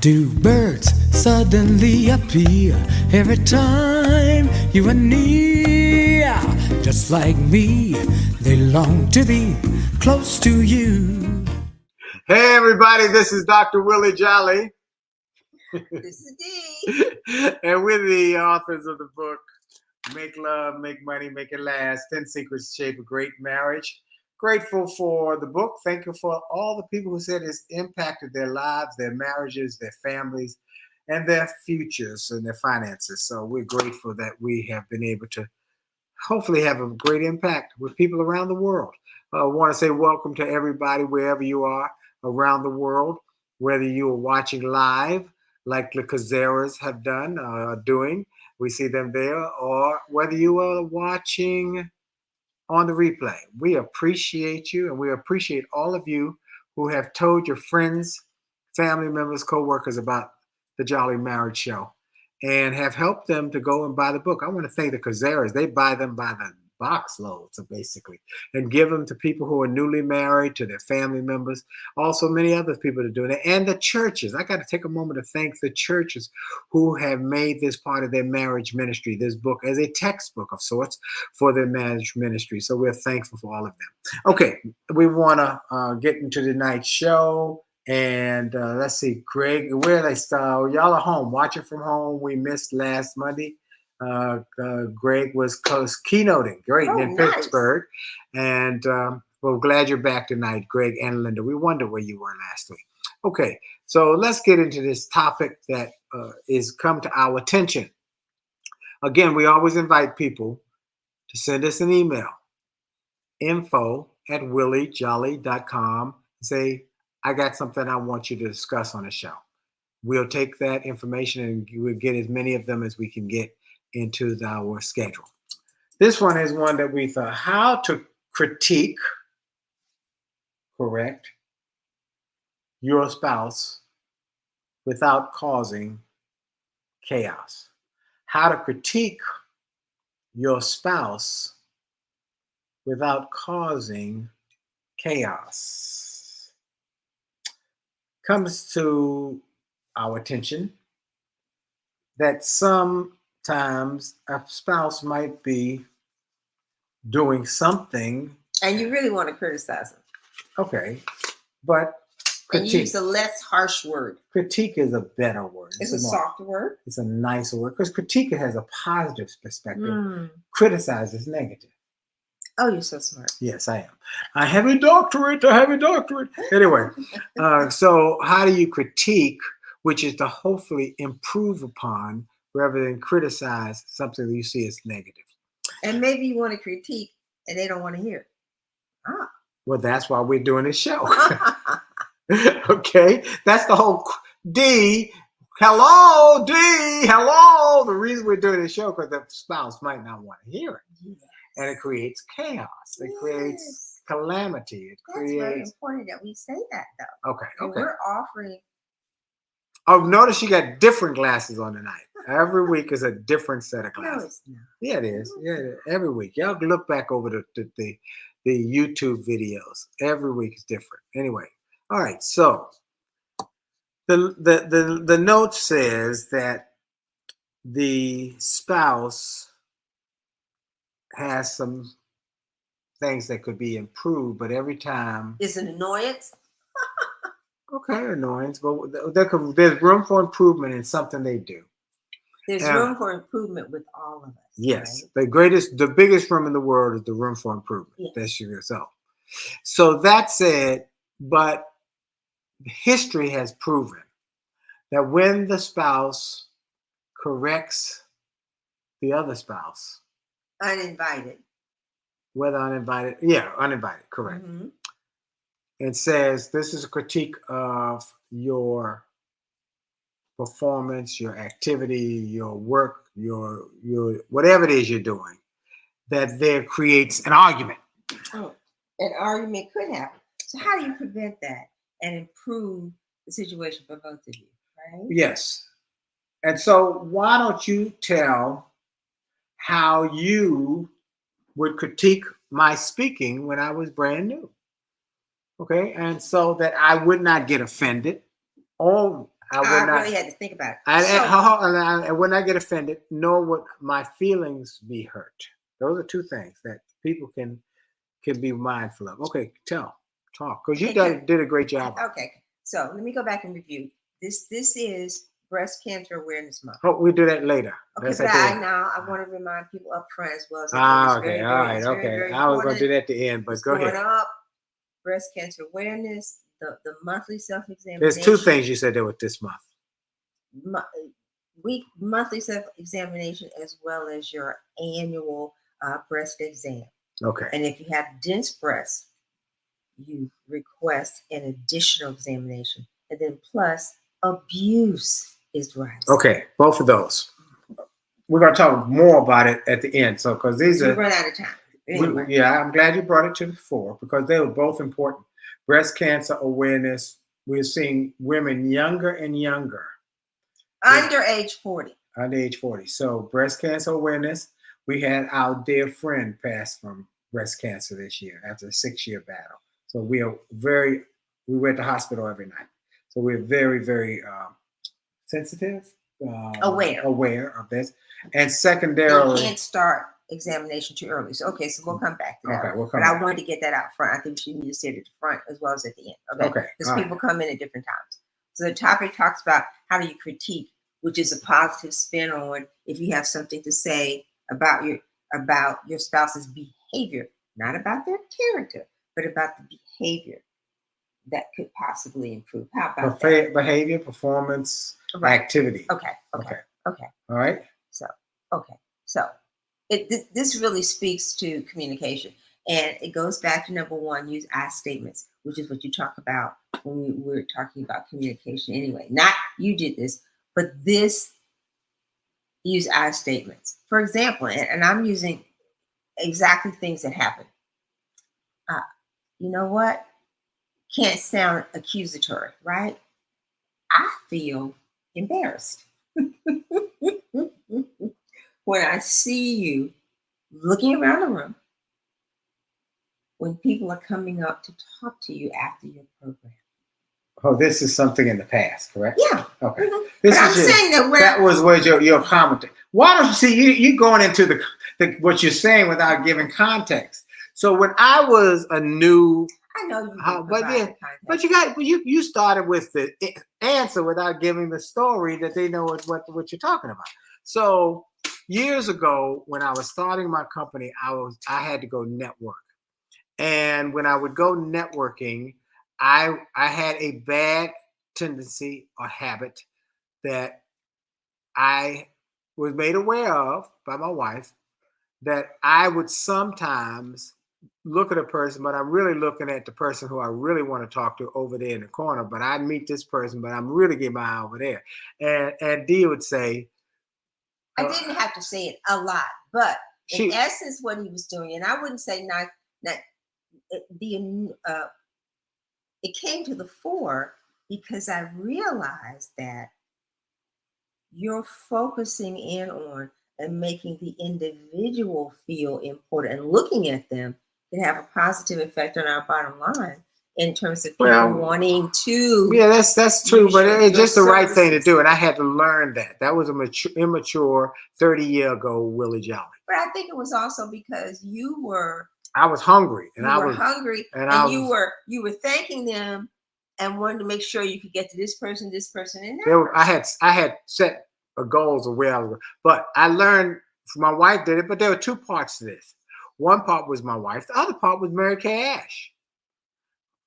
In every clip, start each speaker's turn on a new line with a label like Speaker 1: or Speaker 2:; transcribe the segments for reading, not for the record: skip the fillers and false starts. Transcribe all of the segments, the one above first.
Speaker 1: Do birds suddenly appear every time you are near? Just like me, they long to be close to you.
Speaker 2: Hey everybody, this is Dr. Willie Jolley.
Speaker 3: This is Dee.
Speaker 2: And we're the authors of the book, Make Love, Make Money, Make It Last, 10 Secrets to Shape a Great Marriage. Grateful for the book. Thank you for all the people who said it's impacted their lives, their marriages, their families, and their futures and their finances. So we're grateful that we have been able to hopefully have a great impact with people around the world. I want to say welcome to everybody wherever you are around the world, whether you are watching live like the Cazaras have done, doing, we see them there, or whether you are watching on the replay. We appreciate you, and we appreciate all of you who have told your friends, family members, co-workers about the Jolley Marriage Show and have helped them to go and buy the book. I want to thank the Cazaras. They buy them by the box loads, basically, and give them to people who are newly married, to their family members. Also, many other people are doing it, and the churches. I got to take a moment to thank the churches who have made this part of their marriage ministry, this book, as a textbook of sorts for their marriage ministry. So we're thankful for all of them. Okay, we want to get into tonight's show. And let's see, Greg, where they start? Y'all are home, watching from home. We missed last Monday. Greg was keynoting, great, in
Speaker 3: nice.
Speaker 2: Pittsburgh. And we're glad you're back tonight, Greg and Linda. We wonder where you were last week. Okay, so let's get into this topic that is come to our attention. Again, we always invite people to send us an email, info@williejolly.com. Say, I got something I want you to discuss on the show. We'll take that information and we'll get as many of them as we can get into our schedule. This one is one that we thought, how to critique, correct, your spouse without causing chaos. How to critique your spouse without causing chaos. Comes to our attention that sometimes a spouse might be doing something.
Speaker 3: And you really want to criticize them.
Speaker 2: Okay, but critique.
Speaker 3: And use a less harsh word.
Speaker 2: Critique is a better word.
Speaker 3: It's a softer word.
Speaker 2: It's a nicer word because critique has a positive perspective. Criticize is negative.
Speaker 3: Oh, you're so smart.
Speaker 2: Yes, I am. I have a doctorate. Anyway, so how do you critique, which is to hopefully improve upon rather than criticize something that you see as negative?
Speaker 3: And maybe you want to critique and they don't want to hear it.
Speaker 2: Well, that's why we're doing this show. Okay, that's the whole D. Hello, D. Hello. The reason we're doing this show because the spouse might not want to hear it. Yes. And it creates chaos. It creates calamity.
Speaker 3: That's very important that we say that, though.
Speaker 2: Okay.
Speaker 3: And we're offering.
Speaker 2: Oh, notice you got different glasses on tonight. Every week is a different set of glasses.
Speaker 3: No, it's not.
Speaker 2: Yeah, it is. Yeah, it is. Every week. Y'all look back over the YouTube videos. Every week is different. Anyway, all right. So the note says that the spouse has some things that could be improved, but every time
Speaker 3: it's an annoyance.
Speaker 2: Okay, annoyance, but there's room for improvement in something they do.
Speaker 3: There's room for improvement with all of us.
Speaker 2: Yes,
Speaker 3: right?
Speaker 2: the biggest room in the world is the room for improvement. Yes. That's yourself. So that said, but history has proven that when the spouse corrects the other spouse,
Speaker 3: uninvited.
Speaker 2: Whether uninvited, yeah, uninvited, correct.
Speaker 3: Mm-hmm.
Speaker 2: It says this is a critique of your performance, your activity, your work, your whatever it is you're doing, that there creates an argument.
Speaker 3: Oh, an argument could happen. So how do you prevent that and improve the situation for both of you, right?
Speaker 2: Yes. And so why don't you tell how you would critique my speaking when I was brand new? Okay, and so that I would not get offended. Or I would
Speaker 3: I
Speaker 2: not.
Speaker 3: really had to think about it.
Speaker 2: And when I get offended, know what my feelings be hurt. Those are two things that people can be mindful of. Okay, talk, because you did a great job.
Speaker 3: Okay, so let me go back and review. This is Breast Cancer Awareness Month.
Speaker 2: Oh, we do that later.
Speaker 3: Okay, but I want to remind people up front as well as at the end.
Speaker 2: Okay, all right, okay. I was going to do that at the end, but go ahead.
Speaker 3: Up, breast cancer awareness, the monthly self-examination.
Speaker 2: There's two things you said there with this month.
Speaker 3: Monthly self-examination as well as your annual breast exam.
Speaker 2: Okay.
Speaker 3: And if you have dense breasts, you request an additional examination. And then plus abuse is rising.
Speaker 2: Okay, both of those. We're going to talk more about it at the end. So, because these are...
Speaker 3: We run out of time. Anyway.
Speaker 2: Yeah, I'm glad you brought it to the fore because they were both important. Breast cancer awareness, we're seeing women younger and younger.
Speaker 3: Under age 40.
Speaker 2: Under age 40. So breast cancer awareness, we had our dear friend pass from breast cancer this year after a 6-year battle. So we were at the hospital every night. So we're very, very sensitive, aware of this. And secondarily,
Speaker 3: you can't start examination too early. So we'll come back to that.
Speaker 2: Okay,
Speaker 3: but I wanted to get that out front. I think you need to say it at the front as well as at the end. Okay. Because people come in at different times. So the topic talks about how do you critique, which is a positive spin on if you have something to say about your spouse's behavior, not about their character, but about the behavior that could possibly improve. How about that?
Speaker 2: Behavior, performance, activity.
Speaker 3: Okay.
Speaker 2: All right.
Speaker 3: So this really speaks to communication. And it goes back to number one, use I statements, which is what you talk about when we were talking about communication anyway. Not you did this, but this use I statements. For example, and I'm using exactly things that happen. You know what? Can't sound accusatory, right? I feel embarrassed when I see you looking around the room when people are coming up to talk to you after your program.
Speaker 2: Oh, this is something in the past, correct?
Speaker 3: Yeah.
Speaker 2: Okay.
Speaker 3: Mm-hmm. I'm saying that
Speaker 2: was where your comment. Why don't you see you going into the what you're saying without giving context? So when I was a new,
Speaker 3: I know you,
Speaker 2: but you started with the answer without giving the story that they know what you're talking about. So years ago, when I was starting my company, I had to go network, and when I would go networking, I had a bad tendency or habit that I was made aware of by my wife, that I would sometimes look at a person, but I'm really looking at the person who I really want to talk to over there in the corner. But I meet this person, but I'm really getting my eye over there. And Dee would say,
Speaker 3: I didn't have to say it a lot, but in essence, what he was doing, and I wouldn't say it came to the fore because I realized that you're focusing in on and making the individual feel important and looking at them can have a positive effect on our bottom line in terms of people wanting to.
Speaker 2: Yeah, that's true, but it's just the right thing to do. And I had to learn that. That was a immature 30-year ago Willie Jolley.
Speaker 3: But I think it was also because
Speaker 2: I was hungry. And
Speaker 3: you were thanking them and wanted to make sure you could get to this person, and that
Speaker 2: I had set goals of where I was, but I learned my wife did it, but there were two parts to this. One part was my wife. The other part was Mary Kay Ash.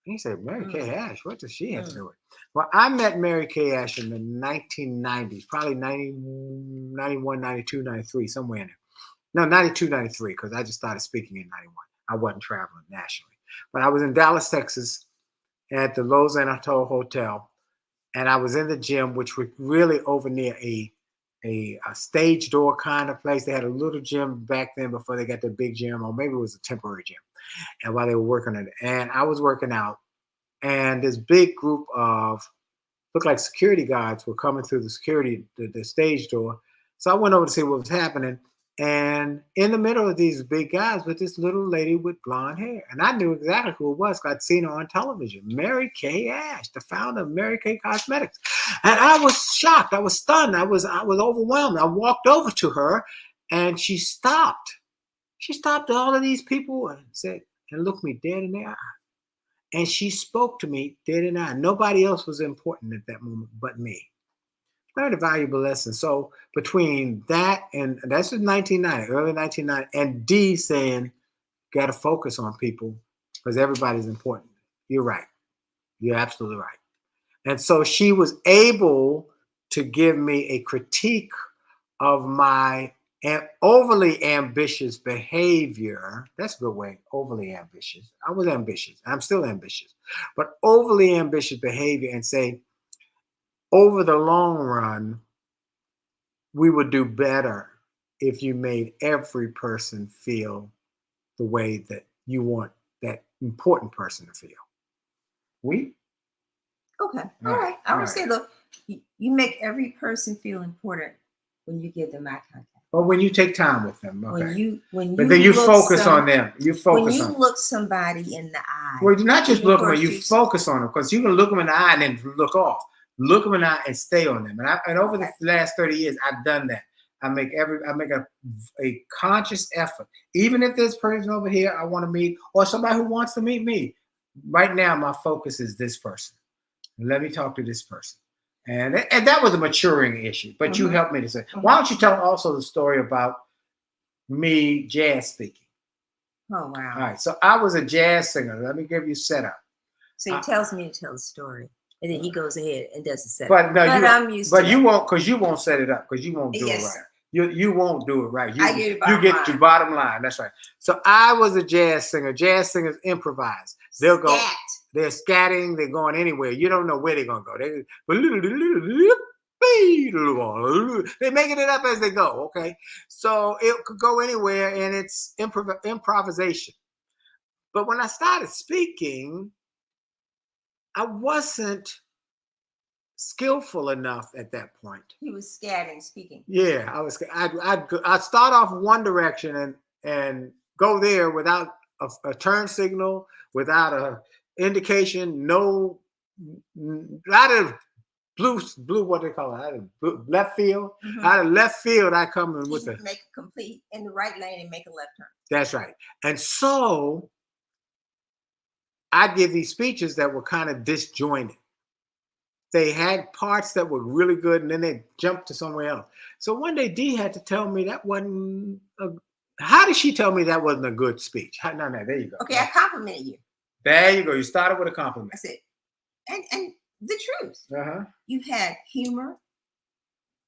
Speaker 2: He said, Mary Kay Ash, what does she have to do with it? Well, I met Mary Kay Ash in the 1990s, probably 90, 91, 92, 93, somewhere in there. No, 92, 93, because I just started speaking in 91. I wasn't traveling nationally. But I was in Dallas, Texas, at the Lausanne Atoll Hotel, and I was in the gym, which was really over near a stage door kind of place. They had a little gym back then before they got the big gym, or maybe it was a temporary gym. And while they were working on it, and I was working out, and this big group of looked like security guards were coming through the stage door. So I went over to see what was happening, And in the middle of these big guys with this little lady with blonde hair. And I knew exactly who it was because I'd seen her on television. Mary Kay Ash, the founder of Mary Kay Cosmetics. And I was shocked. I was stunned. I was overwhelmed. I walked over to her and she stopped. She stopped all of these people and said, and looked me dead in the eye. And she spoke to me dead in the eye. Nobody else was important at that moment but me. Learned a valuable lesson. So between that and that's in 1990, early 1990, and Dee saying, got to focus on people because everybody's important. You're right. You're absolutely right. And so she was able to give me a critique of my overly ambitious behavior. That's a good way. Overly ambitious. I was ambitious. I'm still ambitious, but overly ambitious behavior, and say, over the long run, we would do better if you made every person feel the way that you want that important person to feel. We?
Speaker 3: Okay. All right. I would say, look, you make every person feel important when you give them eye contact.
Speaker 2: Or when you take time with them. Okay.
Speaker 3: But then
Speaker 2: you focus on them. You focus
Speaker 3: when you
Speaker 2: on
Speaker 3: look somebody in the eye.
Speaker 2: Well, you're not just looking, you focus on them, because you can look them in the eye and then look off. Look them in the eye and stay on them. And over the last 30 years, I've done that. I make a conscious effort. Even if this person over here I want to meet, or somebody who wants to meet me, right now my focus is this person. Let me talk to this person. And that was a maturing issue, but you helped me to say. Why don't you tell also the story about me jazz speaking?
Speaker 3: Oh, wow.
Speaker 2: All right. So I was a jazz singer. Let me give you setup.
Speaker 3: So he tells me to tell the story. And then he goes ahead and does the setup.
Speaker 2: But no,
Speaker 3: I'm used to it.
Speaker 2: You won't, because you won't set it up, because you won't do it right.
Speaker 3: Sir.
Speaker 2: You won't do it right.
Speaker 3: You
Speaker 2: get to bottom line. That's right. So I was a jazz singer. Jazz singers improvise. They'll go. They're scatting. They're going anywhere. You don't know where they're gonna go. They're making it up as they go. Okay, so it could go anywhere, and it's improvisation. But when I started speaking, I wasn't skillful enough at that point.
Speaker 3: He was scatting speaking.
Speaker 2: Yeah, I was. I'd start off one direction and go there without a turn signal, without a indication, no, out of blue, what they call it, out of left field. Out of left field, I come in with
Speaker 3: make a complete in the right lane and make a left turn.
Speaker 2: That's right. And so I give these speeches that were kind of disjointed. They had parts that were really good, and then they jumped to somewhere else. So one day Dee had to tell me that wasn't how did she tell me that wasn't a good speech? No, there you go.
Speaker 3: Okay, I complimented you.
Speaker 2: There you go. You started with a compliment.
Speaker 3: That's it. And the truth. You had humor.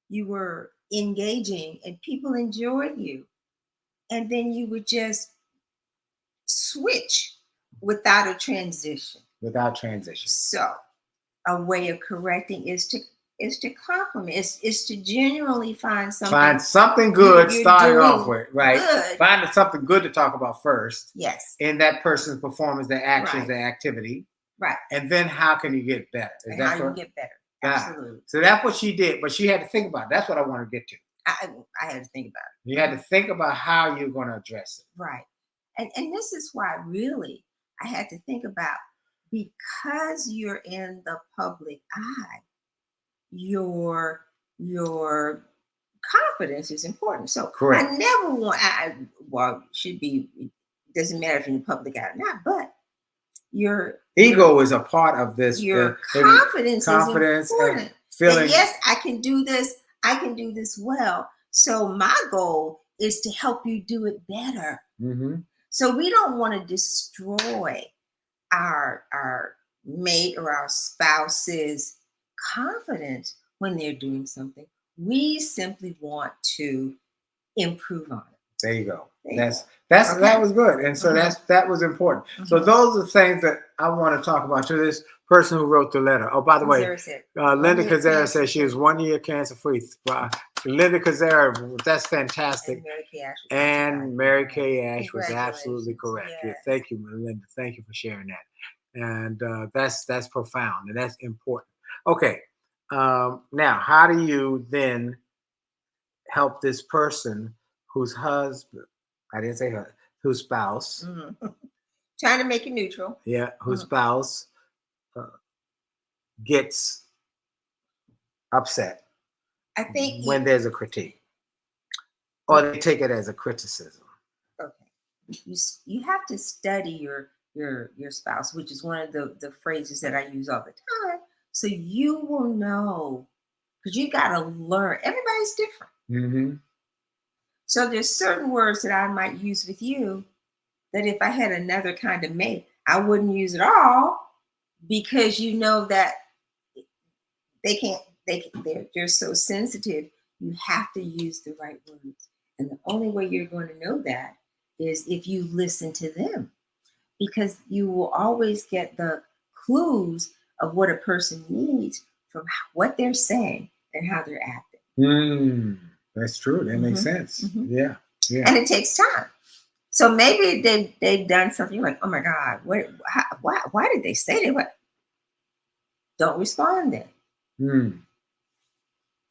Speaker 3: You were engaging, and people enjoyed you. And then you would just switch without a transition.
Speaker 2: Without transition.
Speaker 3: So a way of correcting is to compliment. Is to genuinely find something
Speaker 2: good starting off with, right?
Speaker 3: Good.
Speaker 2: Find something good to talk about first.
Speaker 3: Yes.
Speaker 2: In that person's performance, their actions, their activity.
Speaker 3: Right.
Speaker 2: And then how can you get better?
Speaker 3: You get better. Absolutely.
Speaker 2: So that's what she did, but she had to think about it. That's what I want to get to.
Speaker 3: I had to think about it.
Speaker 2: You had to think about how you're going to address it.
Speaker 3: Right. And this is why really I had to think about, because you're in the public eye, your confidence is important. So correct. I never want, should be, it doesn't matter if you're in the public eye or not, but your
Speaker 2: ego is a part of this.
Speaker 3: Your confidence is important.
Speaker 2: Feeling,
Speaker 3: yes, I can do this. I can do this well. So my goal is to help you do it better. So we don't want to destroy our mate or our spouse's confidence when they're doing something. We simply want to improve on it.
Speaker 2: There you go. That was good. And so that was important. So those are things that I want to talk about to this person who wrote the letter. Oh, by the way, Linda Kazera says she was 1 year cancer free. Linda Kazera, that's fantastic. And Mary Kay Ash was absolutely correct. Yeah, thank you, Linda. Thank you for sharing that. And that's profound and that's important. Okay. Now, how do you then help this person whose husband, I didn't say her, whose spouse,
Speaker 3: trying to make it neutral.
Speaker 2: Yeah, whose spouse gets upset
Speaker 3: I think
Speaker 2: when there's a critique, or they take it as a criticism.
Speaker 3: Okay, you have to study your spouse, which is one of the phrases that I use all the time, so you will know, because you got to learn. Everybody's different.
Speaker 2: Mm-hmm.
Speaker 3: So there's certain words that I might use with you that if I had another kind of mate, I wouldn't use at all, because you know that they're so sensitive. You have to use the right words. And the only way you're going to know that is if you listen to them, because you will always get the clues of what a person needs from what they're saying and how they're acting.
Speaker 2: That's true. That makes sense. Yeah.
Speaker 3: And it takes time. So maybe they've done something like, oh my God, why did they say that? What? Don't respond then.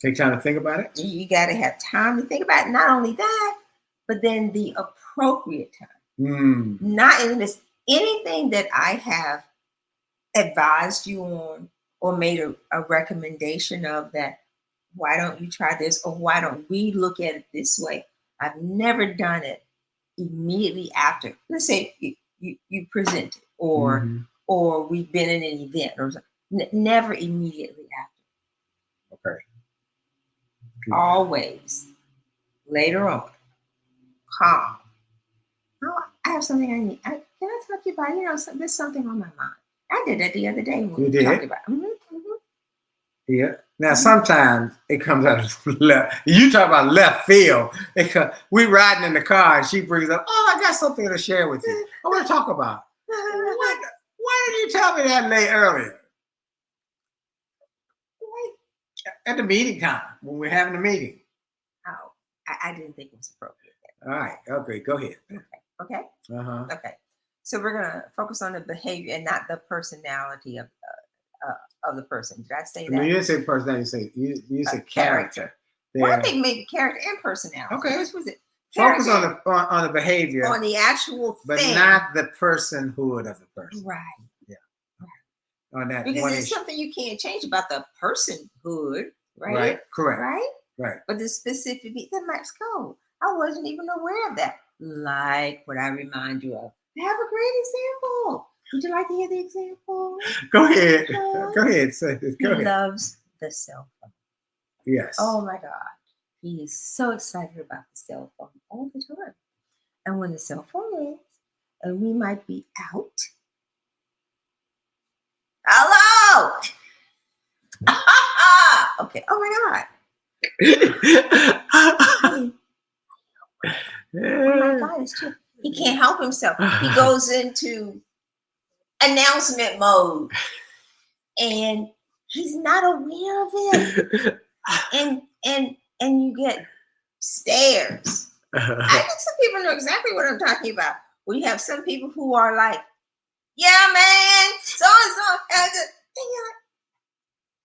Speaker 2: Take time to think about it.
Speaker 3: You got to have time to think about it. Not only that, but then the appropriate time. Not in this, anything that I have advised you on or made a recommendation of, that why don't you try this, or why don't we look at it this way? I've never done it immediately after. Let's say you presented, or we've been in an event, or never immediately after.
Speaker 2: Okay.
Speaker 3: Always later on, calm. Oh, I have something I need. Can I talk to you about? There's something on my mind. I did that the other day when we talked about it.
Speaker 2: Yeah. Now, sometimes it comes out of left. You talk about left field. We riding in the car and she brings up, oh, I got something to share with you. I want to talk about. Why didn't you tell me that late earlier? At the meeting time, when we're having a meeting.
Speaker 3: Oh, I didn't think it was appropriate.
Speaker 2: All right. Okay, go ahead.
Speaker 3: Okay.
Speaker 2: Uh-huh.
Speaker 3: Okay. So we're gonna focus on the behavior and not the personality of the person. Did I say that?
Speaker 2: You didn't say personality. You said character.
Speaker 3: Well, I think maybe character and personality.
Speaker 2: Okay.
Speaker 3: Which was it?
Speaker 2: Focus on the behavior,
Speaker 3: on the actual
Speaker 2: but
Speaker 3: thing,
Speaker 2: not the personhood of the person.
Speaker 3: Right.
Speaker 2: Yeah. On that,
Speaker 3: because there's something you can't change about the personhood, right?
Speaker 2: Right. Correct.
Speaker 3: Right. But the specific, that might go. I wasn't even aware of that. Like what I remind you of. I have a great example. Would you like to hear the example?
Speaker 2: Go ahead. Go ahead. He
Speaker 3: loves the cell phone.
Speaker 2: Yes.
Speaker 3: Oh my God. He is so excited about the cell phone all the time. And when the cell phone rings and we might be out. Hello! Okay. Oh my God. Oh my God, it's true. He can't help himself. He goes into announcement mode, and he's not aware of it. And you get stares. I think some people know exactly what I'm talking about. When you have some people who are like, "Yeah, man, so and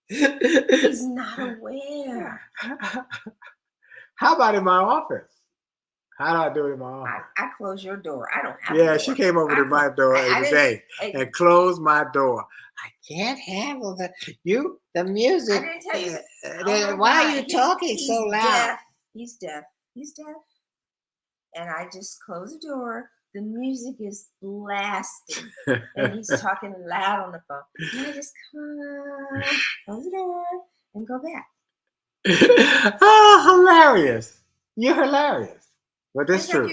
Speaker 3: so," he's not aware.
Speaker 2: How about in my office? How do I do it in my office?
Speaker 3: I close your door. I don't have.
Speaker 2: Yeah, she came over to my door today and closed my door. I can't handle the music.
Speaker 3: I didn't tell you.
Speaker 2: Why are you talking so loud?
Speaker 3: He's deaf. And I just close the door. The music is blasting, and he's talking loud on the phone. And I just close the door and go back.
Speaker 2: Oh, hilarious! You're hilarious. But that's true.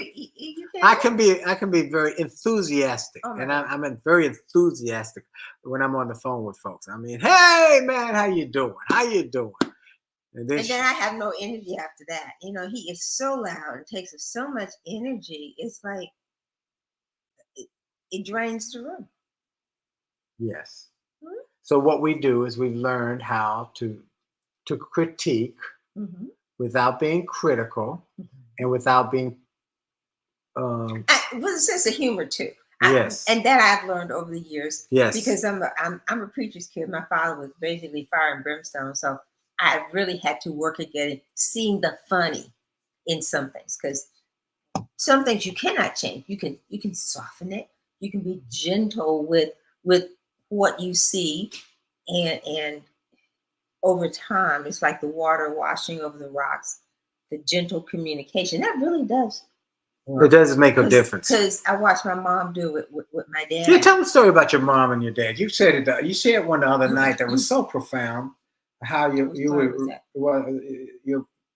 Speaker 2: I can be very enthusiastic, and I'm very enthusiastic when I'm on the phone with folks. I mean, hey man, how you doing? And then
Speaker 3: I have no energy after that. He is so loud and takes up so much energy. It's like it drains the room.
Speaker 2: Yes. So what we do is we've learned how to critique without being critical and without being
Speaker 3: with a sense of humor too.
Speaker 2: Yes.
Speaker 3: And that I've learned over the years.
Speaker 2: Yes.
Speaker 3: Because I'm a preacher's kid. My father was basically fire and brimstone. So I really had to work at seeing the funny in some things. Because some things you cannot change. You can soften it. You can be gentle with what you see, and over time, it's like the water washing over the rocks. The gentle communication that really does work.
Speaker 2: It does make a difference.
Speaker 3: Because I watched my mom do it with my dad.
Speaker 2: Yeah, tell me a story about your mom and your dad. You said it. You shared one the other night that was so profound. How you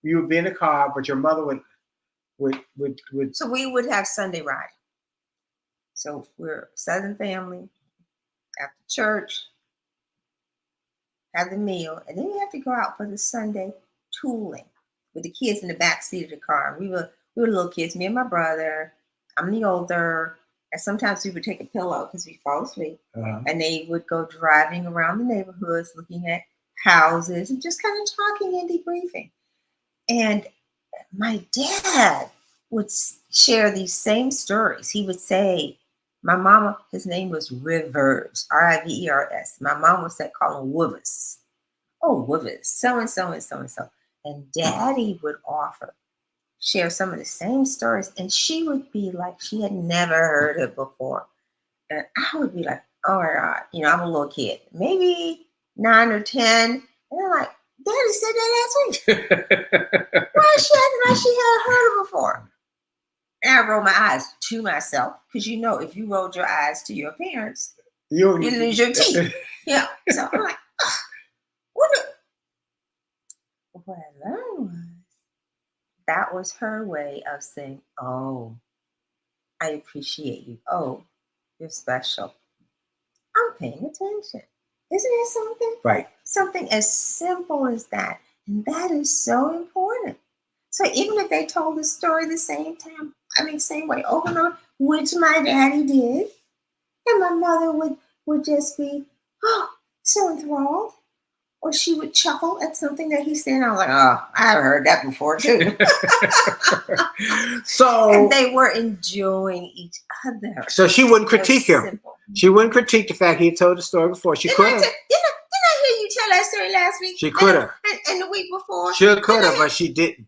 Speaker 2: would be in the car, but your mother would.
Speaker 3: So we would have Sunday ride. So we're a Southern family. After church, have the meal, and then we have to go out for the Sunday tooling with the kids in the back seat of the car. We were little kids, me and my brother. I'm the older, and sometimes we would take a pillow because we fall asleep, and they would go driving around the neighborhoods, looking at houses and just kind of talking and debriefing. And my dad would share these same stories. He would say, my mama, his name was Rivers, Rivers. My mom would say, call him Woovers. Oh, Woovers, so-and-so and so-and-so. And Daddy would share some of the same stories. And she would be like, she had never heard it before. And I would be like, oh my God, I'm a little kid, maybe 9 or 10. And I'm like, Daddy said that last week. Why is she acting like she hadn't heard it before? And I roll my eyes to myself, because if you rolled your eyes to your parents, you lose your teeth. Yeah. So I'm like, what I learned was that was her way of saying, oh, I appreciate you. Oh, you're special. I'm paying attention. Isn't it something?
Speaker 2: Right.
Speaker 3: Something as simple as that. And that is so important. So even if they told the story the same way over and over, which my daddy did, and my mother would just be, oh, so enthralled. Or she would chuckle at something that he said. And I was like, oh, I've heard that before too. And they were enjoying each other.
Speaker 2: So she wouldn't critique him.
Speaker 3: Simple.
Speaker 2: She wouldn't critique the fact he told the story before. She could have.
Speaker 3: Didn't I hear you tell that story last week?
Speaker 2: She could have.
Speaker 3: And the week before?
Speaker 2: She could have, but she didn't.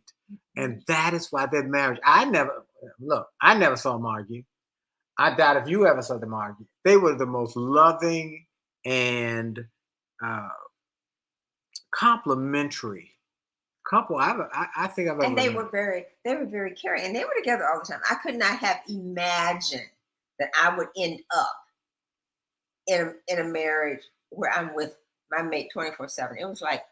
Speaker 2: And that is why their marriage, I never saw them argue. I doubt if you ever saw them argue. They were the most loving and complimentary couple I think I've ever.
Speaker 3: And they were very caring, and they were together all the time. I could not have imagined that I would end up in a marriage where I'm with my mate 24/7. It was like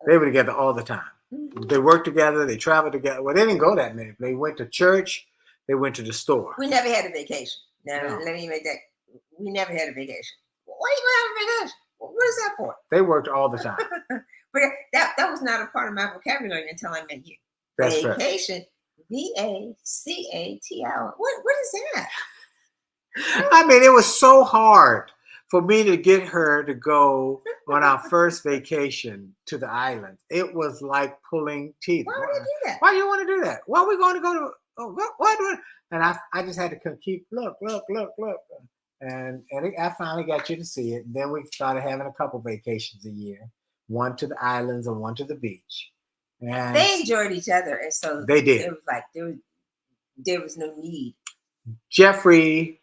Speaker 2: they were together all the time. Mm-hmm. They worked together. They traveled together. Well, they didn't go that many. They went to church. They went to the store.
Speaker 3: We never had a vacation. Now, let me make that. We never had a vacation. Why are you going to have a vacation? What is that for?
Speaker 2: They worked all the time.
Speaker 3: But that was not a part of my vocabulary until I met you.
Speaker 2: That's
Speaker 3: vacation. VACATL. What is that?
Speaker 2: I mean, it was so hard for me to get her to go on our first vacation to the island. It was like pulling teeth.
Speaker 3: Why would you do that?
Speaker 2: Why do you want to do that? Why are we going to go to? What? And I just had to keep look. And I finally got you to see it. And then we started having a couple vacations a year, one to the islands and one to the beach. And
Speaker 3: they enjoyed each other, and so
Speaker 2: they did.
Speaker 3: It was like there was no need.
Speaker 2: Jeffrey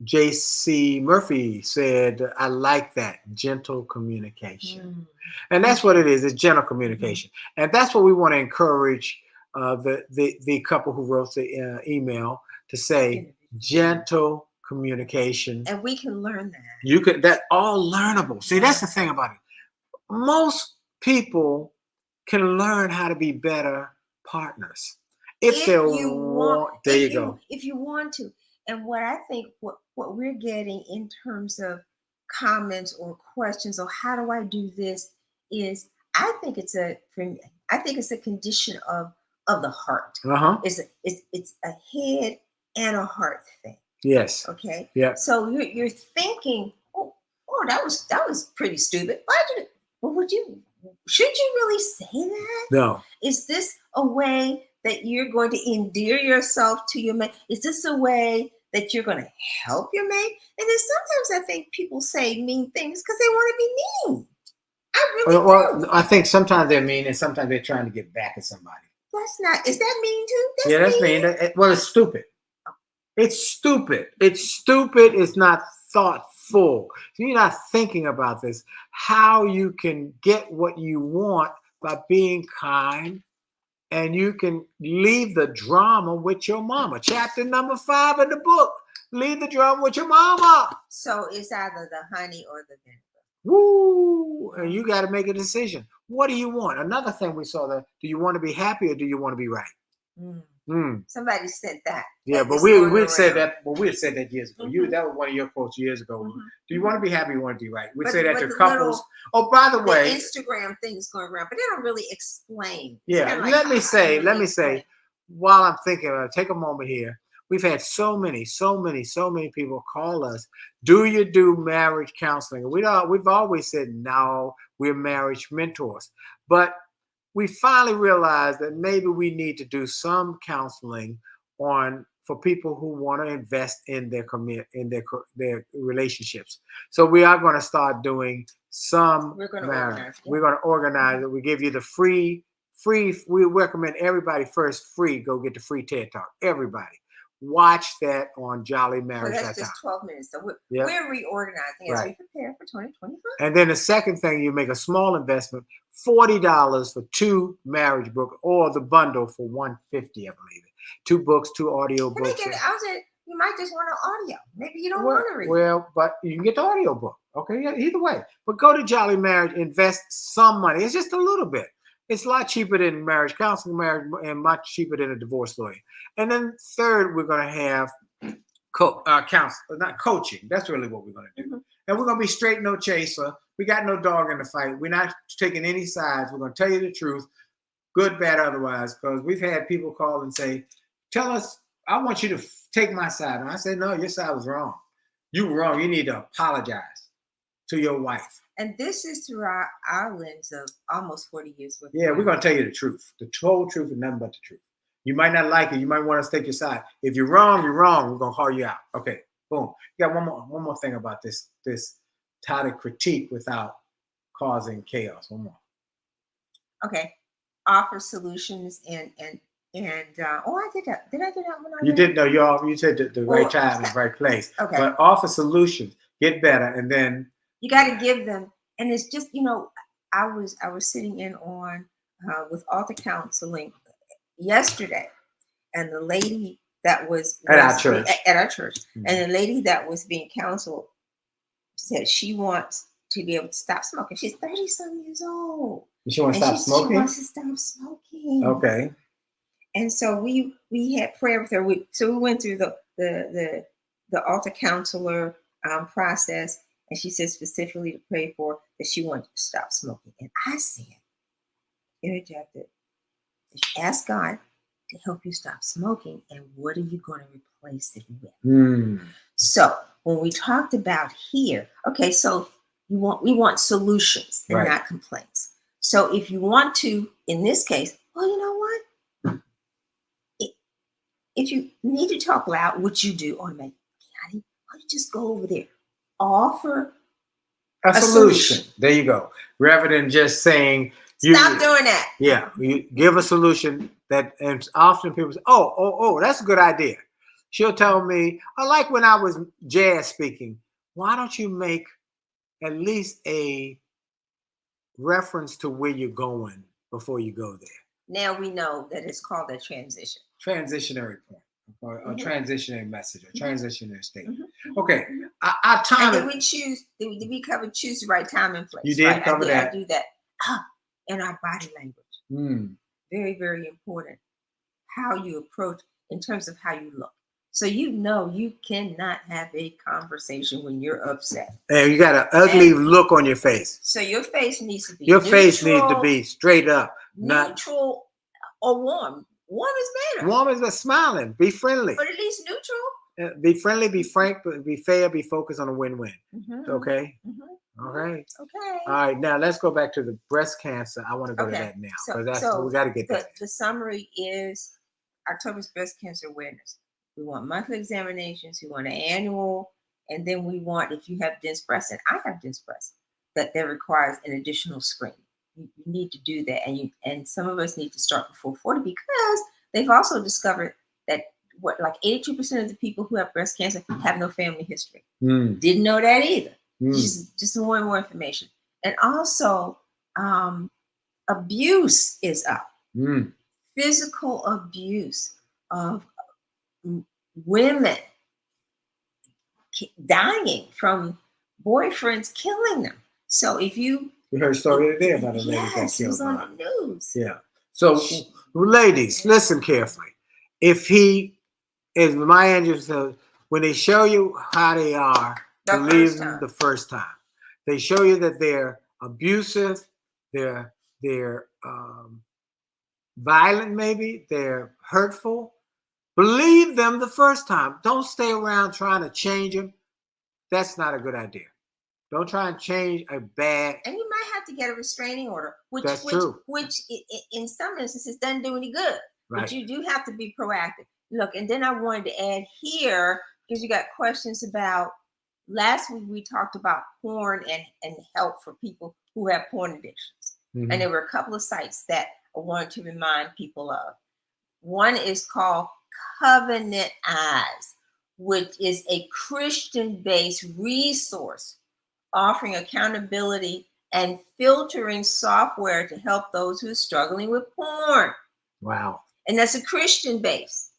Speaker 2: J.C. Murphy said, "I like that gentle communication," and that's what it is. It's gentle communication, and that's what we want to encourage the couple who wrote the email to say. Gentle communication,
Speaker 3: and we can learn that.
Speaker 2: You could. That all learnable. See, that's the thing about it. Most people can learn how to be better partners if they want. There you go.
Speaker 3: If you want to, and what I think, what we're getting in terms of comments or questions, or how do I do this, is I think it's a condition of the heart. It's a head and a heart thing.
Speaker 2: Yes.
Speaker 3: Okay.
Speaker 2: Yeah.
Speaker 3: So you're thinking, oh, that was pretty stupid. Why did it? Well, should you really say that?
Speaker 2: No.
Speaker 3: Is this a way that you're going to endear yourself to your mate? Is this a way that you're going to help your mate? And then sometimes I think people say mean things because they want to be mean. I really do.
Speaker 2: I think sometimes they're mean and sometimes they're trying to get back at somebody.
Speaker 3: That's not. Is that mean too?
Speaker 2: That's mean. Well, it's stupid. It's stupid. It's stupid. It's not thoughtful. You're not thinking about this. How you can get what you want by being kind, and you can leave the drama with your mama. Chapter number 5 in the book. Leave the drama with your mama.
Speaker 3: So it's either the honey or the vinegar.
Speaker 2: Woo! And you got to make a decision. What do you want? Another thing we saw there. Do you want to be happy or do you want to be right?
Speaker 3: Somebody said that.
Speaker 2: Yeah, but we said that. But we had said that years ago. That was one of your quotes years ago. Do you want to be happy? Or you want to be right? We say that to couples. Oh, by the way,
Speaker 3: Instagram things going around, but they don't really explain.
Speaker 2: Yeah, let me say. While I'm thinking, take a moment here. We've had so many people call us. Do you do marriage counseling? We've always said no. We're marriage mentors, but we finally realized that maybe we need to do some counseling for people who want to invest in their relationships. So we are going to start doing some.
Speaker 3: We're going to
Speaker 2: organize it. We give you the free. We recommend everybody first free. Go get the free TED Talk. Everybody watch that on Jolley Marriage Show.
Speaker 3: So that's just 12 minutes. So we're reorganizing as we prepare for 2025.
Speaker 2: And then the second thing, you make a small investment, $40 for 2 marriage books, or the bundle for $150, I believe it. 2 books, 2 audio books.
Speaker 3: You might just want an audio. Maybe you don't want to read.
Speaker 2: Well, but you can get the audio book. Okay, yeah, either way. But go to Jolley Marriage, invest some money. It's just a little bit. It's a lot cheaper than marriage counseling, and much cheaper than a divorce lawyer. And then third, we're going to have not coaching. That's really what we're going to do. And we're going to be straight, no chaser. We got no dog in the fight. We're not taking any sides. We're going to tell you the truth, good, bad, otherwise, because we've had people call and say, tell us, I want you to take my side. And I say, no, your side was wrong. You were wrong. You need to apologize to your wife.
Speaker 3: And this is through our lens of almost 40 years.
Speaker 2: We're going to tell you the truth. The total truth and nothing but the truth. You might not like it. You might want us to take your side. If you're wrong, you're wrong. We're going to call you out. Okay, boom. You got one more thing about this how to critique without causing chaos. One more.
Speaker 3: Okay. Offer solutions and I did that. Did I do that one already?
Speaker 2: You did. No, you said the right time and right place.
Speaker 3: Okay.
Speaker 2: But offer solutions, get better, and then
Speaker 3: you got to give them. And it's just, I was sitting in on with author counseling yesterday, and the lady that was
Speaker 2: at our church,
Speaker 3: and the lady that was being counseled said she wants to be able to stop smoking. She's 30-some years old.
Speaker 2: She wants to stop smoking.
Speaker 3: She wants to stop smoking.
Speaker 2: Okay.
Speaker 3: And so we had prayer with her. So we went through the altar counselor process, and she said specifically to pray for that she wanted to stop smoking. And I said, interjected, ask God to help you stop smoking, and what are you going to replace it with? So when we talked about here, okay, so we want solutions and not complaints. So if you want to, in this case, well, you know what? If you need to talk loud, which you do automatically, honey, why don't you just go over there? Offer a solution.
Speaker 2: There you go. Rather than just saying,
Speaker 3: stop doing that.
Speaker 2: Yeah, you give a solution that, and often people say, oh, that's a good idea. She'll tell me, I like when I was jazz speaking. Why don't you make at least a reference to where you're going before you go there?
Speaker 3: Now we know that it's called a transition.
Speaker 2: Transitionary point, or a transitionary message, a transitionary statement. Okay, our time.
Speaker 3: And did we cover choose the right time and place?
Speaker 2: You did cover that.
Speaker 3: I do that. And our body language. Very, very important. How you approach in terms of how you look. So you cannot have a conversation when you're upset.
Speaker 2: And you got an ugly look on your face.
Speaker 3: So your face needs to be
Speaker 2: face needs to be straight up.
Speaker 3: Neutral or warm. Warm is better.
Speaker 2: Warm is better. Smiling. Be friendly.
Speaker 3: But at least neutral.
Speaker 2: Be friendly, be frank, but be fair, be focused on a win-win. Okay? All right.
Speaker 3: Okay.
Speaker 2: All right. Now let's go back to the breast cancer. I want to go to that now. So we got to get that.
Speaker 3: The summary is October's breast cancer awareness. We want monthly examinations. We want an annual. And then we want, if you have dense breast, and I have dense breast, that requires an additional screening. you need to do that, and some of us need to start before 40 because they've also discovered that like 82% of the people who have breast cancer have no family history. Didn't know that either. Just more and more information, and also abuse is up. Physical abuse of women dying from boyfriends killing them. So if you
Speaker 2: heard a story today about a lady that
Speaker 3: it
Speaker 2: killed
Speaker 3: was on
Speaker 2: her.
Speaker 3: the news.
Speaker 2: Yeah. So ladies, listen carefully. If he is my angel says, when they show you how they are, believe them the first time. They show you that they're abusive, they're violent, maybe they're hurtful. Believe them the first time. Don't stay around trying to change them. That's not a good idea. Don't try and change a bad.
Speaker 3: And you might have to get a restraining order, which in some instances doesn't do any good. Right. But you do have to be proactive. Look, and then I wanted to add here, because you got questions about, last week we talked about porn and help for people who have porn addictions. And there were a couple of sites that I wanted to remind people of. One is called Covenant Eyes, which is a Christian-based resource offering accountability and filtering software to help those who are struggling with porn.
Speaker 2: Wow.
Speaker 3: And that's a Christian base.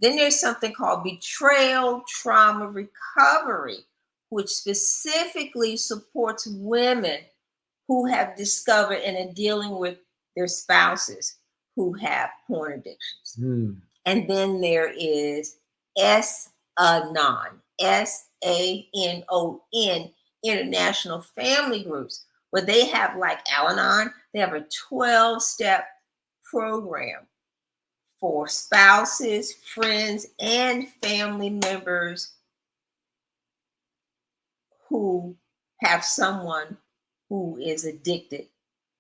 Speaker 3: Then there's something called Betrayal Trauma Recovery, which specifically supports women who have discovered and are dealing with their spouses who have porn addictions. And then there is S-Anon, S-A-N-O-N, International Family Groups, where they have, like Al-Anon, they have a 12-step program for spouses, friends, and family members who have someone who is addicted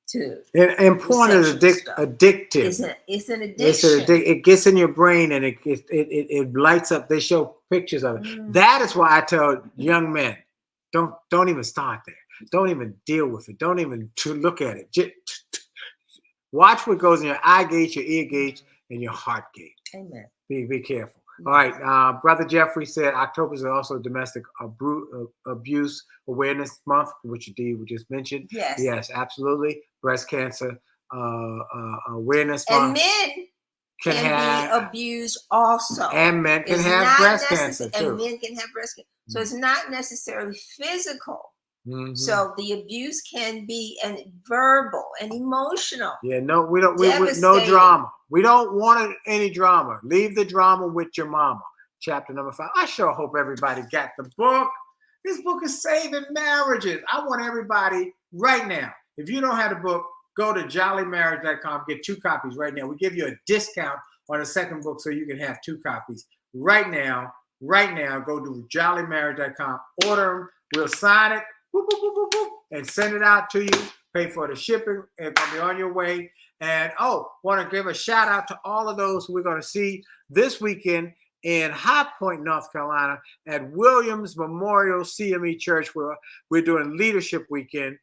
Speaker 3: to.
Speaker 2: And porn is addictive.
Speaker 3: It's an addiction.
Speaker 2: It gets in your brain and it lights up. They show pictures of it. That is why I tell young men, don't even start there. Don't even deal with it. Don't even look at it. Just watch what goes in your eye gate, your ear gate, and your heart gate.
Speaker 3: Amen.
Speaker 2: Be careful. All right. Brother Jeffrey said October is also Domestic Abuse Awareness Month, which Dee just mentioned.
Speaker 3: Yes.
Speaker 2: Yes, absolutely. Breast Cancer Awareness Month.
Speaker 3: And men can be abused also.
Speaker 2: And men can have breast cancer too.
Speaker 3: And men can have breast cancer. So it's not necessarily physical. So the abuse can be verbal and emotional.
Speaker 2: Yeah, no, we no drama. We don't want any drama. Leave the drama with your mama. Chapter number 5. I sure hope everybody got the book. This book is saving marriages. I want everybody right now. If you don't have the book, go to jolleymarriage.com. Get 2 copies right now. We give you a discount on the second book so you can have 2 copies right now. Right now, go to jolleymarriage.com. Order them. We'll sign it. And send it out to you. Pay for the shipping. It's going to be on your way. And want to give a shout out to all of those who we're going to see this weekend in High Point, North Carolina at Williams Memorial CME Church, where we're doing Leadership Weekend.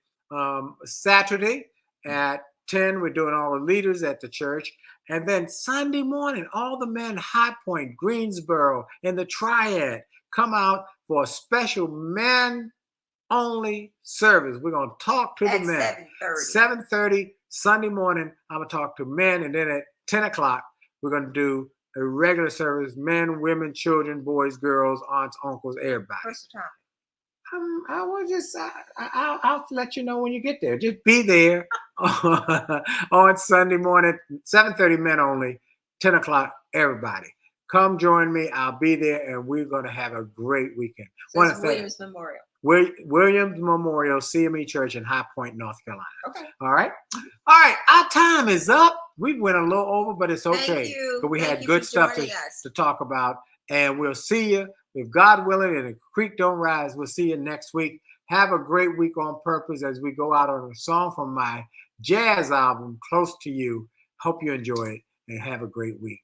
Speaker 2: Saturday at 10, we're doing all the leaders at the church. And then Sunday morning, all the men, High Point, Greensboro, and the Triad come out for a special men only service. We're going to talk to the men. 7:30 Sunday morning, I'm going to talk to men. And then at 10 o'clock, we're going to do a regular service, men, women, children, boys, girls, aunts, uncles, everybody.
Speaker 3: What's the time?
Speaker 2: I'll let you know when you get there. Just be there on Sunday morning, 7:30 men only, 10 o'clock, everybody. Come join me. I'll be there, and we're going to have a great weekend.
Speaker 3: So it's Williams Memorial.
Speaker 2: Williams Memorial CME Church in High Point, North Carolina.
Speaker 3: Okay.
Speaker 2: All right. Our time is up. We went a little over, but it's okay.
Speaker 3: Thank you.
Speaker 2: But we had good stuff to talk about. And we'll see you, if God willing and the creek don't rise, we'll see you next week. Have a great week on purpose as we go out on a song from my jazz album, Close to You. Hope you enjoy it and have a great week.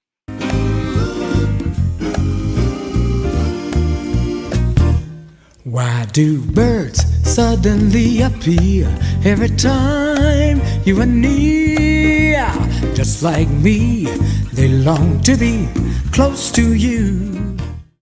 Speaker 1: Why do birds suddenly appear every time you are near. Just like me, they long to be close to you.